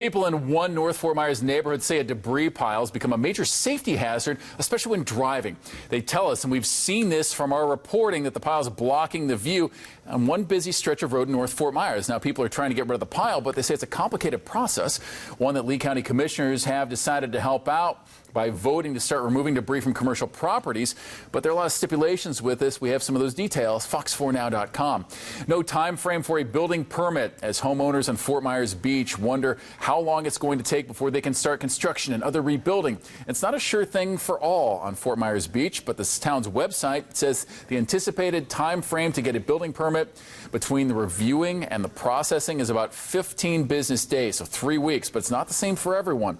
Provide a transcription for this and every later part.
People in one North Fort Myers neighborhood say a debris pile has become a major safety hazard, especially when driving. They tell us, and we've seen this from our reporting, that the pile is blocking the view on one busy stretch of road in North Fort Myers. Now, people are trying to get rid of the pile, but they say it's a complicated process, one that Lee County commissioners have decided to help out by voting to start removing debris from commercial properties. But there are a lot of stipulations with this. We have some of those details, fox4now.com. No time frame for a building permit as homeowners on Fort Myers Beach wonder how long it's going to take before they can start construction and other rebuilding. It's not a sure thing for all on Fort Myers Beach, but this town's website says the anticipated time frame to get a building permit between the reviewing and the processing is about 15 business days, so 3 weeks, but it's not the same for everyone.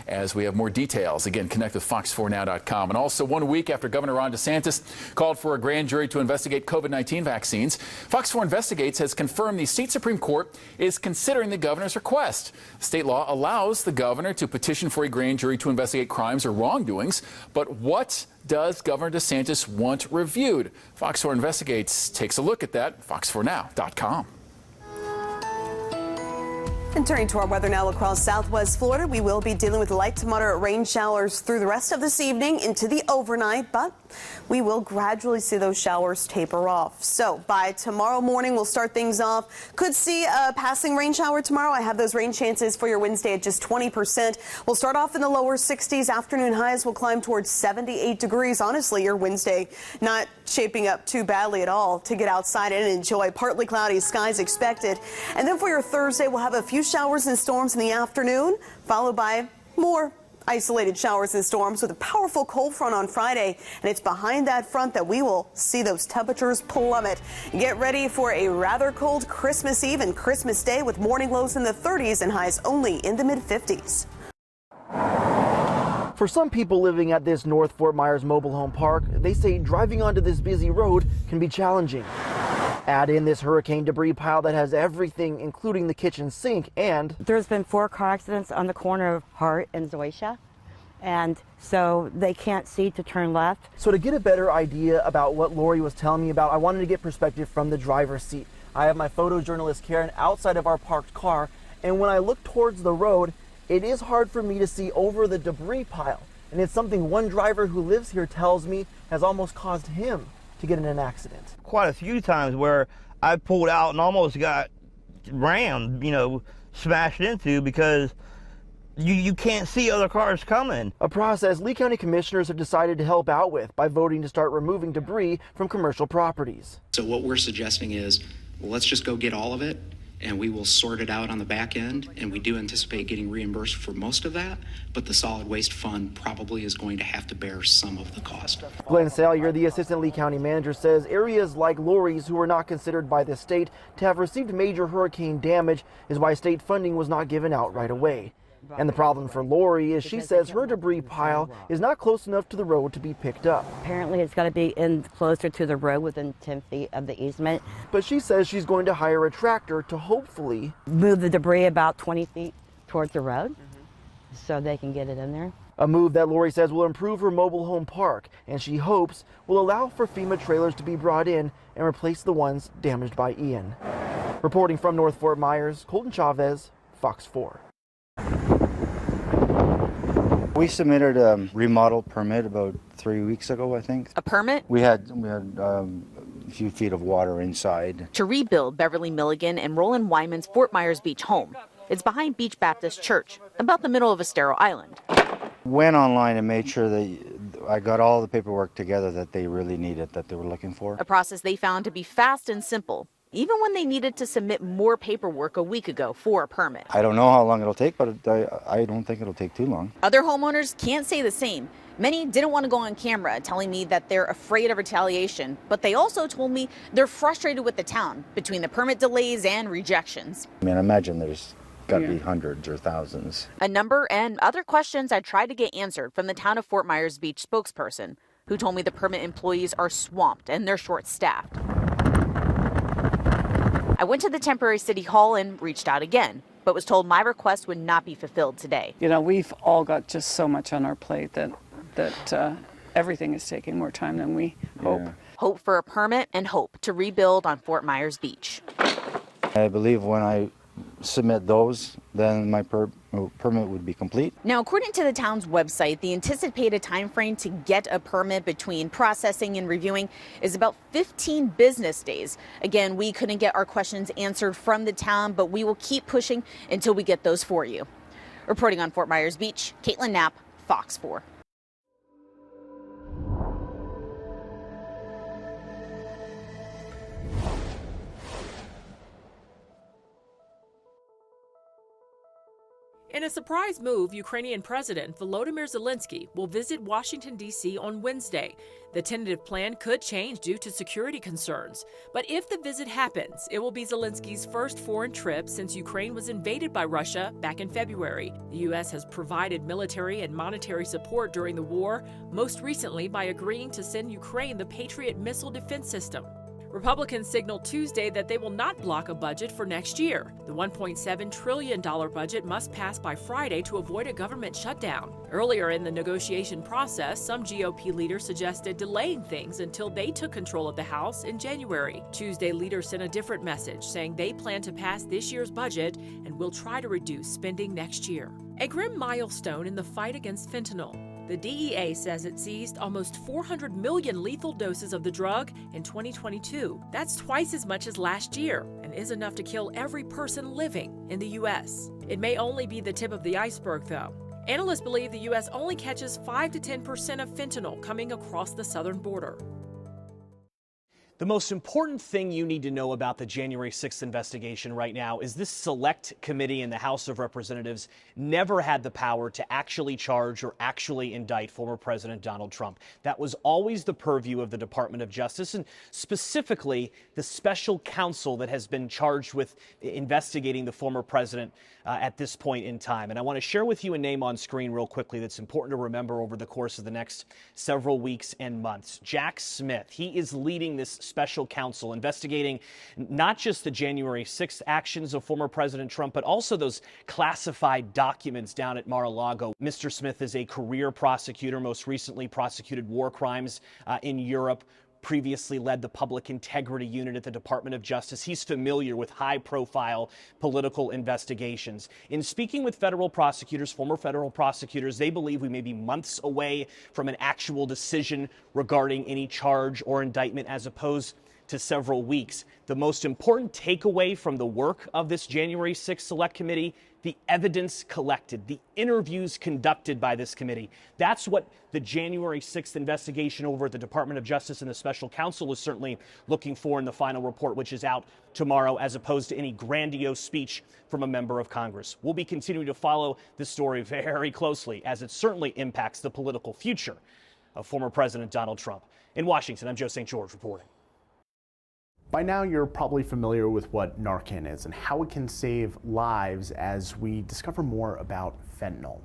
As we have more details, again, connect with fox4now.com. And also 1 week after Governor Ron DeSantis called for a grand jury to investigate COVID-19 vaccines, Fox 4 Investigates has confirmed the state Supreme Court is considering the governor's request. State law allows the governor to petition for a grand jury to investigate crimes or wrongdoings, but what does Governor DeSantis want reviewed? Fox 4 Investigates takes a look at that. fox4now.com. And turning to our weather now across southwest Florida, we will be dealing with light to moderate rain showers through the rest of this evening into the overnight, but we will gradually see those showers taper off. So by tomorrow morning, we'll start things off. Could see a passing rain shower tomorrow. I have those rain chances for your Wednesday at just 20%. We'll start off in the lower 60s. Afternoon highs will climb towards 78 degrees. Honestly, your Wednesday not shaping up too badly at all to get outside and enjoy. Partly cloudy skies expected. And then for your Thursday, we'll have a few showers and storms in the afternoon, followed by more isolated showers and storms with a powerful cold front on Friday. And it's behind that front that we will see those temperatures plummet. Get ready for a rather cold Christmas Eve and Christmas Day with morning lows in the 30s and highs only in the mid-50s. For some people living at this North Fort Myers mobile home park, they say driving onto this busy road can be challenging. Add in this hurricane debris pile that has everything, including the kitchen sink, and there's been 4 car accidents on the corner of Hart and Zoysia, and so they can't see to turn left. So to get a better idea about what Lori was telling me about, I wanted to get perspective from the driver's seat. I have my photojournalist Karen outside of our parked car, and when I look towards the road, it is hard for me to see over the debris pile. And it's something one driver who lives here tells me has almost caused him to get in an accident. Quite a few times where I pulled out and almost got rammed, smashed into because you can't see other cars coming. A process Lee County commissioners have decided to help out with by voting to start removing debris from commercial properties. So what we're suggesting is, well, let's just go get all of it and we will sort it out on the back end. And we do anticipate getting reimbursed for most of that, but the solid waste fund probably is going to have to bear some of the cost. Glenn Salyer, the assistant Lee County manager, says areas like Lori's, who are not considered by the state to have received major hurricane damage, is why state funding was not given out right away. And the problem for Lori is she says her debris pile is not close enough to the road to be picked up. Apparently it's got to be in closer to the road within 10 feet of the easement. But she says she's going to hire a tractor to hopefully move the debris about 20 feet towards the road so they can get it in there. A move that Lori says will improve her mobile home park, and she hopes will allow for FEMA trailers to be brought in and replace the ones damaged by Ian. Reporting from North Fort Myers, Colton Chavez, Fox 4. We submitted a remodel permit about 3 weeks ago, I think. A permit? We had a few feet of water inside. To rebuild Beverly Milligan and Roland Wyman's Fort Myers Beach home. It's behind Beach Baptist Church, about the middle of Estero Island. Went online and made sure that I got all the paperwork together that they really needed, that they were looking for. A process they found to be fast and simple, even when they needed to submit more paperwork a week ago for a permit. I don't know how long it'll take, but I don't think it'll take too long. Other homeowners can't say the same. Many didn't want to go on camera, telling me that they're afraid of retaliation, but they also told me they're frustrated with the town between the permit delays and rejections. I mean, I imagine there's got to be hundreds or thousands. A number and other questions I tried to get answered from the town of Fort Myers Beach spokesperson, who told me the permit employees are swamped and they're short-staffed. I went to the temporary city hall and reached out again, but was told my request would not be fulfilled today. We've all got just so much on our plate that everything is taking more time than we hope. Hope for a permit and hope to rebuild on Fort Myers Beach. I believe when I submit those, then my permit would be complete. Now, according to the town's website, the anticipated time frame to get a permit between processing and reviewing is about 15 business days. Again, we couldn't get our questions answered from the town, but we will keep pushing until we get those for you. Reporting on Fort Myers Beach, Caitlin Knapp, Fox 4. In a surprise move, Ukrainian President Volodymyr Zelensky will visit Washington, D.C. on Wednesday. The tentative plan could change due to security concerns. But if the visit happens, it will be Zelensky's first foreign trip since Ukraine was invaded by Russia back in February. The U.S. has provided military and monetary support during the war, most recently by agreeing to send Ukraine the Patriot missile defense system. Republicans signaled Tuesday that they will not block a budget for next year. The $1.7 trillion budget must pass by Friday to avoid a government shutdown. Earlier in the negotiation process, some GOP leaders suggested delaying things until they took control of the House in January. Tuesday, leaders sent a different message, saying they plan to pass this year's budget and will try to reduce spending next year. A grim milestone in the fight against fentanyl. The DEA says it seized almost 400 million lethal doses of the drug in 2022. That's twice as much as last year and is enough to kill every person living in the U.S. It may only be the tip of the iceberg, though. Analysts believe the U.S. only catches 5 to 10% of fentanyl coming across the southern border. The most important thing you need to know about the January 6th investigation right now is this select committee in the House of Representatives never had the power to actually charge or actually indict former President Donald Trump. That was always the purview of the Department of Justice, and specifically the special counsel that has been charged with investigating the former president at this point in time. And I want to share with you a name on screen real quickly that's important to remember over the course of the next several weeks and months. Jack Smith. He is leading this special counsel investigating not just the January 6th actions of former President Trump, but also those classified documents down at Mar-a-Lago. Mr. Smith is a career prosecutor, most recently prosecuted war crimes in Europe, previously led the Public Integrity Unit at the Department of Justice. He's familiar with high-profile political investigations. In speaking with federal prosecutors, former federal prosecutors, they believe we may be months away from an actual decision regarding any charge or indictment as opposed to several weeks. The most important takeaway from the work of this January 6th Select Committee, the evidence collected, the interviews conducted by this committee. That's what the January 6th investigation over at the Department of Justice and the special counsel is certainly looking for in the final report, which is out tomorrow, as opposed to any grandiose speech from a member of Congress. We'll be continuing to follow this story very closely, as it certainly impacts the political future of former President Donald Trump. In Washington, I'm Joe St. George reporting. By now, you're probably familiar with what Narcan is and how it can save lives as we discover more about fentanyl.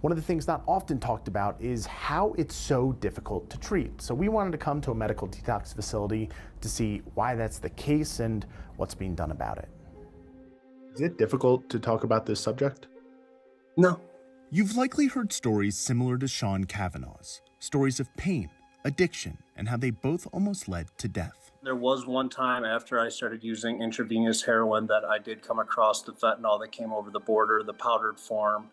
One of the things not often talked about is how it's so difficult to treat. So we wanted to come to a medical detox facility to see why that's the case and what's being done about it. Is it difficult to talk about this subject? No. You've likely heard stories similar to Sean Kavanaugh's, stories of pain, addiction, and how they both almost led to death. There was one time after I started using intravenous heroin that I did come across the fentanyl that came over the border, the powdered form.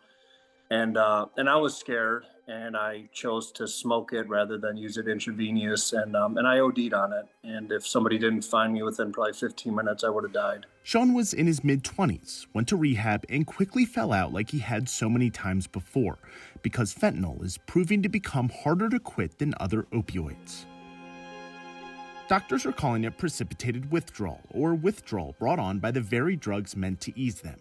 And I was scared, and I chose to smoke it rather than use it intravenous, and I OD'd on it. And if somebody didn't find me within probably 15 minutes, I would have died. Sean was in his mid-20s, went to rehab, and quickly fell out like he had so many times before, because fentanyl is proving to become harder to quit than other opioids. Doctors are calling it precipitated withdrawal, or withdrawal brought on by the very drugs meant to ease them.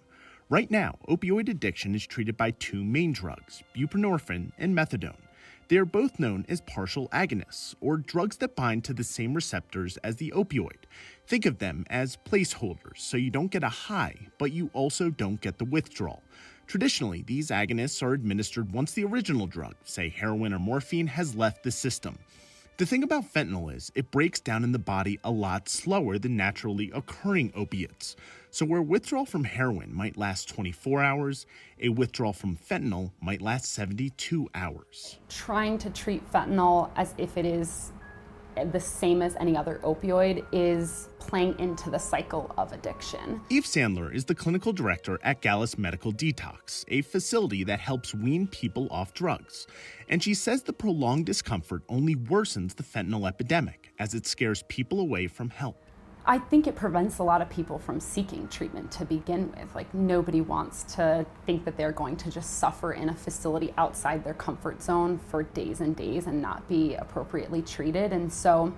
Right now, opioid addiction is treated by two main drugs, buprenorphine and methadone. They are both known as partial agonists, or drugs that bind to the same receptors as the opioid. Think of them as placeholders, so you don't get a high, but you also don't get the withdrawal. Traditionally, these agonists are administered once the original drug, say heroin or morphine, has left the system. The thing about fentanyl is it breaks down in the body a lot slower than naturally occurring opiates. So where withdrawal from heroin might last 24 hours, a withdrawal from fentanyl might last 72 hours. Trying to treat fentanyl as if it is the same as any other opioid, is playing into the cycle of addiction. Eve Sandler is the clinical director at Gallus Medical Detox, a facility that helps wean people off drugs. And she says the prolonged discomfort only worsens the fentanyl epidemic as it scares people away from help. I think it prevents a lot of people from seeking treatment to begin with. Like, nobody wants to think that they're going to just suffer in a facility outside their comfort zone for days and days and not be appropriately treated. And so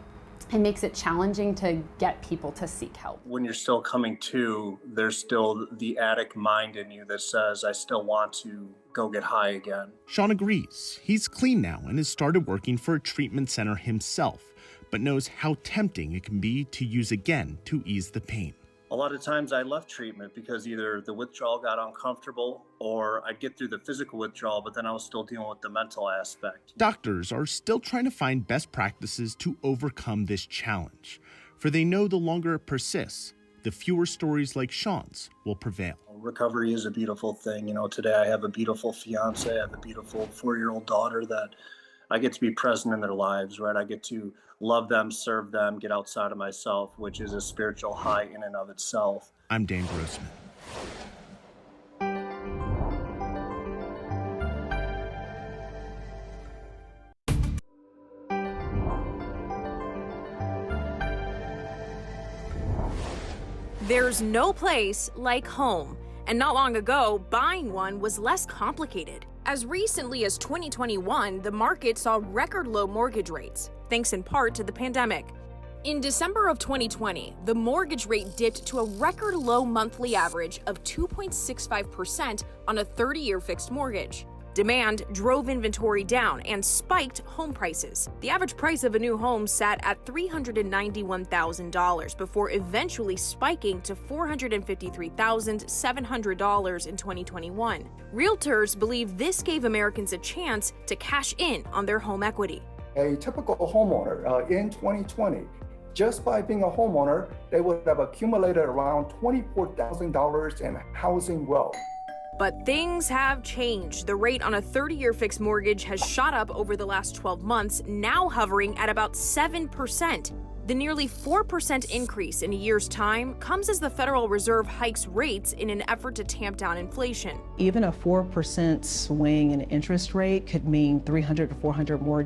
it makes it challenging to get people to seek help. When you're still coming to, there's still the addict mind in you that says, I still want to go get high again. Sean agrees. He's clean now and has started working for a treatment center himself, but knows how tempting it can be to use again to ease the pain. A lot of times I left treatment because either the withdrawal got uncomfortable or I'd get through the physical withdrawal, but then I was still dealing with the mental aspect. Doctors are still trying to find best practices to overcome this challenge, for they know the longer it persists, the fewer stories like Sean's will prevail. Recovery is a beautiful thing. You know, today I have a beautiful fiance, I have a beautiful 4-year-old daughter that I get to be present in their lives, right? I get to love them, serve them, get outside of myself, which is a spiritual high in and of itself. I'm Dan Grossman. There's no place like home. And not long ago, buying one was less complicated. As recently as 2021, the market saw record low mortgage rates, thanks in part to the pandemic. In December of 2020, the mortgage rate dipped to a record low monthly average of 2.65% on a 30-year fixed mortgage. Demand drove inventory down and spiked home prices. The average price of a new home sat at $391,000 before eventually spiking to $453,700 in 2021. Realtors believe this gave Americans a chance to cash in on their home equity. A typical homeowner in 2020, just by being a homeowner, they would have accumulated around $24,000 in housing wealth. But things have changed. The rate on a 30-year fixed mortgage has shot up over the last 12 months, now hovering at about 7%. The nearly 4% increase in a year's time comes as the Federal Reserve hikes rates in an effort to tamp down inflation. Even a 4% swing in interest rate could mean $300 to $400 more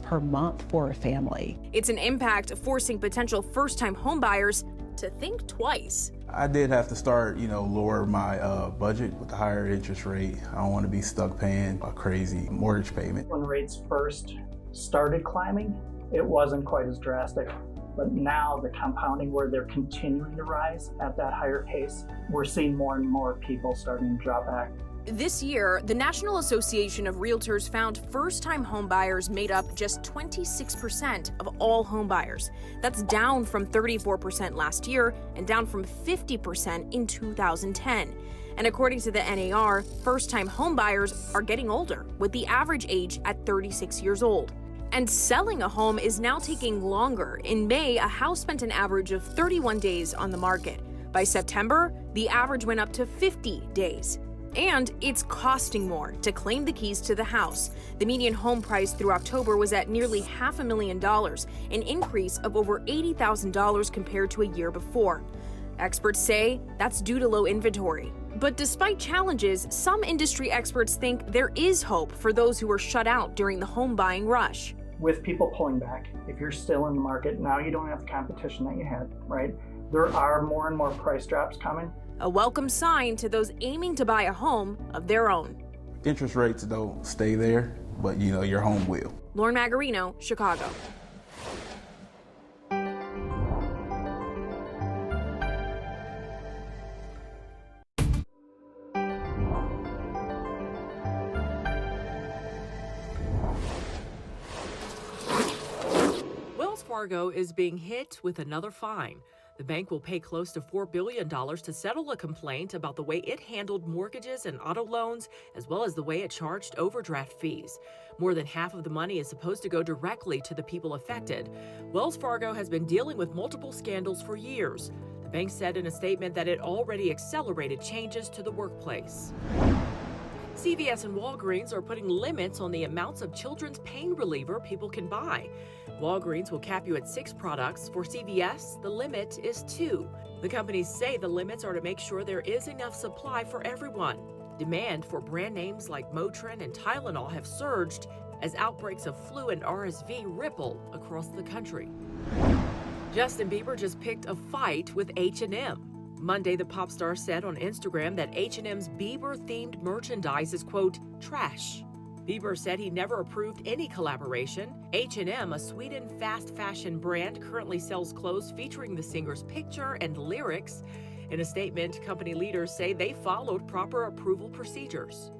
per month for a family. It's an impact forcing potential first-time homebuyers to think twice. I did have to start, lower my budget with the higher interest rate. I don't want to be stuck paying a crazy mortgage payment. When rates first started climbing, it wasn't quite as drastic. But now the compounding where they're continuing to rise at that higher pace, we're seeing more and more people starting to drop back. This year, the National Association of Realtors found first-time homebuyers made up just 26% of all homebuyers. That's down from 34% last year and down from 50% in 2010. And according to the NAR, first-time homebuyers are getting older, with the average age at 36 years old. And selling a home is now taking longer. In May, a house spent an average of 31 days on the market. By September, the average went up to 50 days. And it's costing more to claim the keys to the house. The median home price through October was at nearly $500,000, an increase of over $80,000 compared to a year before. Experts say that's due to low inventory. But despite challenges, some industry experts think there is hope for those who were shut out during the home buying rush. With people pulling back, if you're still in the market, now you don't have the competition that you had, right? There are more and more price drops coming. A welcome sign to those aiming to buy a home of their own. Interest rates don't stay there, but your home will. Lauren Magarino, Chicago. Wells Fargo is being hit with another fine. The bank will pay close to $4 billion to settle a complaint about the way it handled mortgages and auto loans, as well as the way it charged overdraft fees. More than half of the money is supposed to go directly to the people affected. Wells Fargo has been dealing with multiple scandals for years. The bank said in a statement that it already accelerated changes to the workplace. CVS and Walgreens are putting limits on the amounts of children's pain reliever people can buy. Walgreens will cap you at 6 products. For CVS, the limit is 2. The companies say the limits are to make sure there is enough supply for everyone. Demand for brand names like Motrin and Tylenol have surged as outbreaks of flu and RSV ripple across the country. Justin Bieber just picked a fight with H&M. Monday, the pop star said on Instagram that H&M's Bieber-themed merchandise is, quote, trash. Bieber said he never approved any collaboration. H&M, a Sweden fast fashion brand, currently sells clothes featuring the singer's picture and lyrics. In a statement, company leaders say they followed proper approval procedures.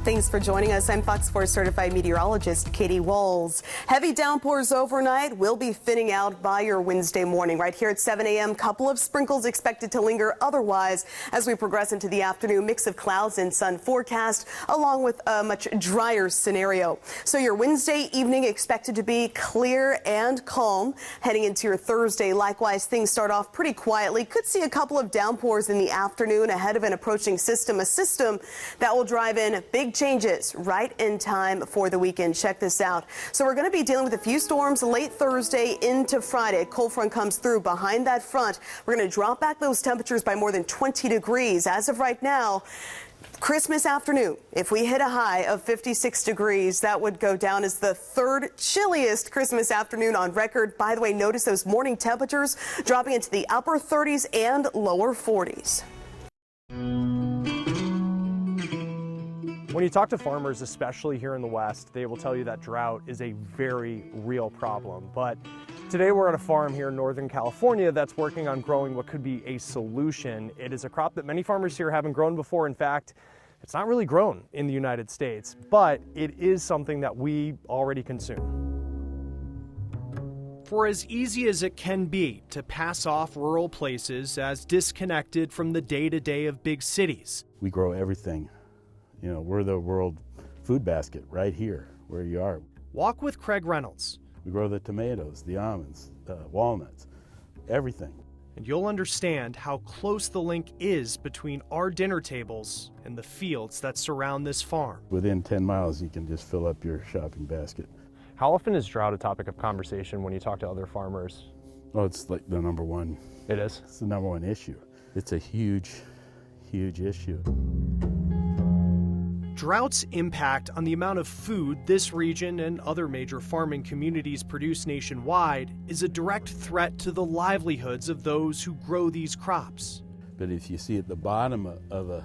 Thanks for joining us. I'm Fox 4 certified meteorologist Katie Walls. Heavy downpours overnight will be thinning out by your Wednesday morning. Right here at 7 a.m., couple of sprinkles expected to linger otherwise as we progress into the afternoon. Mix of clouds and sun forecast, along with a much drier scenario. So your Wednesday evening expected to be clear and calm. Heading into your Thursday, likewise, things start off pretty quietly. Could see a couple of downpours in the afternoon ahead of an approaching system, a system that will drive in big changes right in time for the weekend. Check this out. So we're going to be dealing with a few storms late Thursday into Friday. A cold front comes through. Behind that front, we're going to drop back those temperatures by more than 20 degrees. As of right now, Christmas afternoon, if we hit a high of 56 degrees, that would go down as the third chilliest Christmas afternoon on record. By the way, notice those morning temperatures dropping into the upper 30s and lower 40s. When you talk to farmers, especially here in the West, they will tell you that drought is a very real problem. But today we're at a farm here in Northern California that's working on growing what could be a solution. It is a crop that many farmers here haven't grown before. In fact, it's not really grown in the United States, but it is something that we already consume. For as easy as it can be to pass off rural places as disconnected from the day-to-day of big cities, we grow everything. You know, we're the world food basket right here where you are. Walk with Craig Reynolds. We grow the tomatoes, the almonds, walnuts, everything. And you'll understand how close the link is between our dinner tables and the fields that surround this farm. Within 10 miles, you can just fill up your shopping basket. How often is drought a topic of conversation when you talk to other farmers? Oh, it's like the number one. It is? It's the number one issue. It's a huge, huge issue. Drought's impact on the amount of food this region and other major farming communities produce nationwide is a direct threat to the livelihoods of those who grow these crops. But if you see at the bottom of a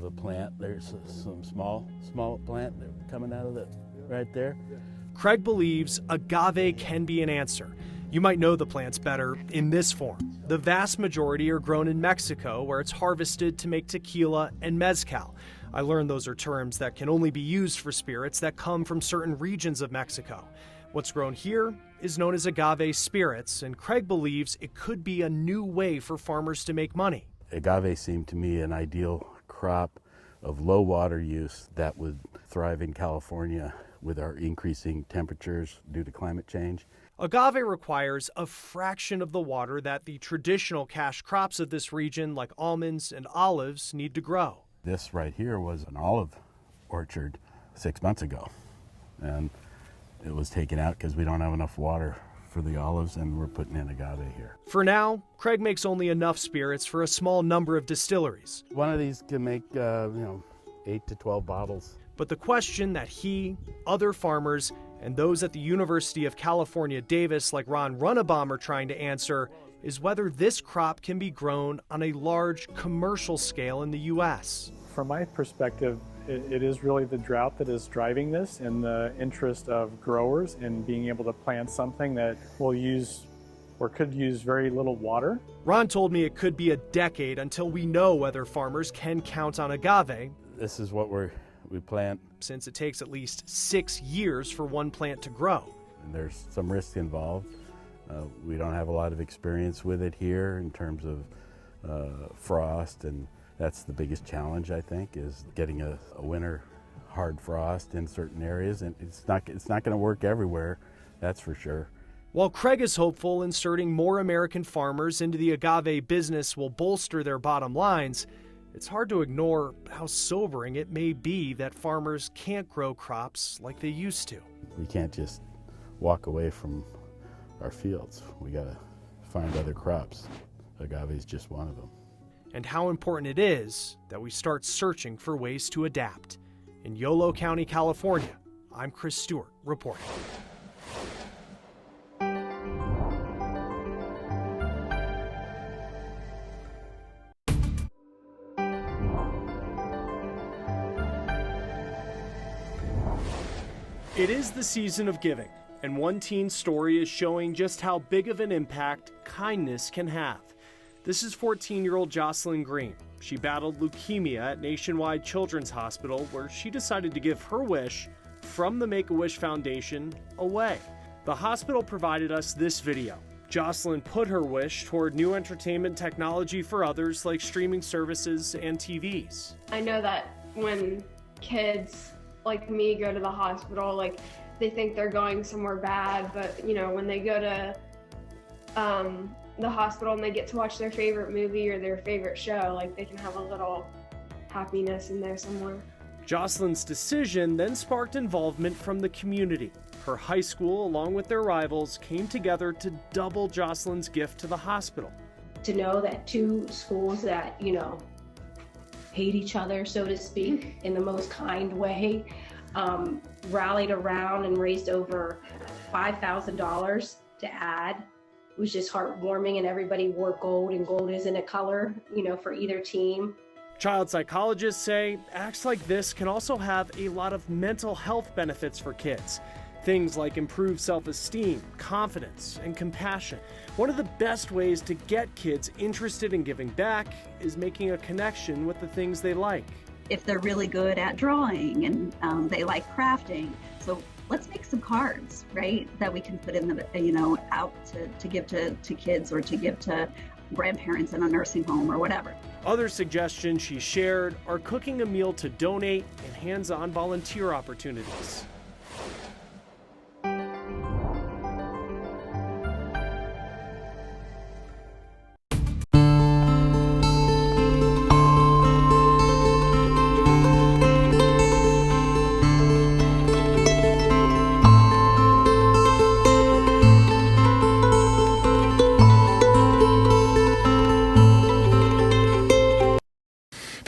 plant, there's some small plant coming out of it right there. Craig believes agave can be an answer. You might know the plants better in this form. The vast majority are grown in Mexico, where it's harvested to make tequila and mezcal. I learned those are terms that can only be used for spirits that come from certain regions of Mexico. What's grown here is known as agave spirits, and Craig believes it could be a new way for farmers to make money. Agave seemed to me an ideal crop of low water use that would thrive in California with our increasing temperatures due to climate change. Agave requires a fraction of the water that the traditional cash crops of this region, like almonds and olives, need to grow. This right here was an olive orchard 6 months ago, and it was taken out because we don't have enough water for the olives, and we're putting in agave here. For now, Craig makes only enough spirits for a small number of distilleries. One of these can make 8 to 12 bottles. But the question that he, other farmers, and those at the University of California, Davis, like Ron Runnebaum, are trying to answer is whether this crop can be grown on a large commercial scale in the U.S. From my perspective, it is really the drought that is driving this, and the interest of growers in being able to plant something that will use or could use very little water. Ron told me it could be a decade until we know whether farmers can count on agave. This is what we plant. Since it takes at least 6 years for one plant to grow. And there's some risk involved. We don't have a lot of experience with it here in terms of frost, and that's the biggest challenge, I think, is getting a winter hard frost in certain areas, and it's not going to work everywhere, that's for sure. While Craig is hopeful inserting more American farmers into the agave business will bolster their bottom lines, It's hard to ignore how sobering it may be that farmers can't grow crops like they used to. We can't just walk away from our fields. We got to find other crops. Agave is just one of them. And how important it is that we start searching for ways to adapt. In Yolo County, California, I'm Chris Stewart reporting. It is the season of giving, and one teen story is showing just how big of an impact kindness can have. This is 14-year-old Jocelyn Green. She battled leukemia at Nationwide Children's Hospital, where she decided to give her wish from the Make-A-Wish Foundation away. The hospital provided us this video. Jocelyn put her wish toward new entertainment technology for others like streaming services and TVs. I know that when kids like me go to the hospital, like they think they're going somewhere bad, but you know, when they go to the hospital and they get to watch their favorite movie or their favorite show, like they can have a little happiness in there somewhere. Jocelyn's decision then sparked involvement from the community. Her high school, along with their rivals, came together to double Jocelyn's gift to the hospital. To know that two schools that, you know, hate each other, so to speak, in the most kind way, rallied around and raised over $5,000 to add. It was just heartwarming, and everybody wore gold, and gold isn't a color, you know, for either team. Child psychologists say acts like this can also have a lot of mental health benefits for kids. Things like improved self-esteem, confidence, and compassion. One of the best ways to get kids interested in giving back is making a connection with the things they like. If they're really good at drawing and they like crafting, so let's make some cards, right, that we can put in the, you know, out to give to kids or to give to grandparents in a nursing home or whatever. Other suggestions she shared are cooking a meal to donate and hands-on volunteer opportunities.